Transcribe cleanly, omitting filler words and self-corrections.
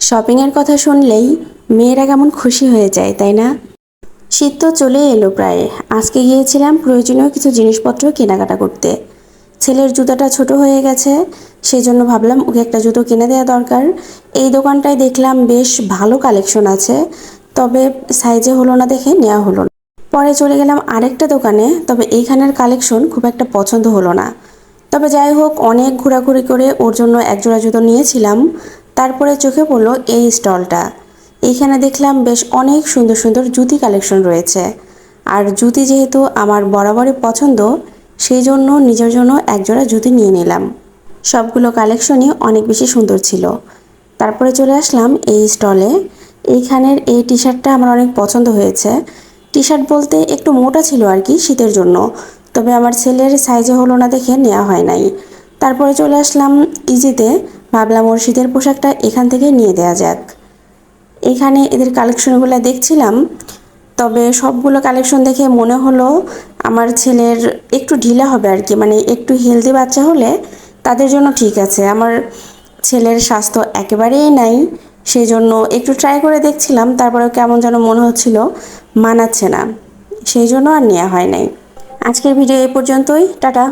শপিংয়ের কথা শুনলেই মেয়েরা কেমন খুশি হয়ে যায়, তাই না? শীত তো চলে এলো প্রায়। আজকে গিয়েছিলাম প্রয়োজনীয় কিছু জিনিসপত্র কেনাকাটা করতে। ছেলের জুতাটা ছোট হয়ে গেছে, সেই জন্য ভাবলাম ওকে একটা জুতো কিনে দেওয়া দরকার। এই দোকানটায় দেখলাম বেশ ভালো কালেকশন আছে, তবে সাইজে হলো না দেখে নেওয়া হলো না। পরে চলে গেলাম আরেকটা দোকানে, তবে এইখানের কালেকশন খুব একটা পছন্দ হলো না। তবে যাই হোক, অনেক ঘোরাঘুরি করে ওর জন্য একজোড়া জুতো নিয়েছিলাম। তারপরে চোখে পড়লো এই স্টলটা। এইখানে দেখলাম বেশ অনেক সুন্দর সুন্দর জুতি কালেকশন রয়েছে। আর জুতি যেহেতু আমার বরাবরই পছন্দ, সেই জন্য নিজের জন্য একজোড়া জুতি নিয়ে নিলাম। সবগুলো কালেকশনই অনেক বেশি সুন্দর ছিল। তারপরে চলে আসলাম এই স্টলে। এইখানের এই টি শার্টটা আমার অনেক পছন্দ হয়েছে। টি শার্ট বলতে একটু মোটা ছিল আর কি, শীতের জন্য। তবে আমার ছেলের সাইজে হলো না দেখে নেওয়া হয় নাই। তারপরে চলে আসলাম ইজিতে। ভাবলাম ওর শীতের পোশাকটা এখান থেকে নিয়ে দেওয়া যাক। এখানে এদের কালেকশনগুলো দেখছিলাম, তবে সবগুলো কালেকশন দেখে মনে হলো আমার ছেলের একটু ঢিলা হবে আর কি, মানে একটু হেলদি বাচ্চা হলে তাদের জন্য ঠিক আছে। আমার ছেলের স্বাস্থ্য একেবারেই নাই, সেই জন্য একটু ট্রাই করে দেখছিলাম, তারপরেও কেমন যেন মনে হচ্ছিল মানাচ্ছে না, সেই জন্য আর নেওয়া হয় নাই। আজকের ভিডিও এই পর্যন্তই। টাটা।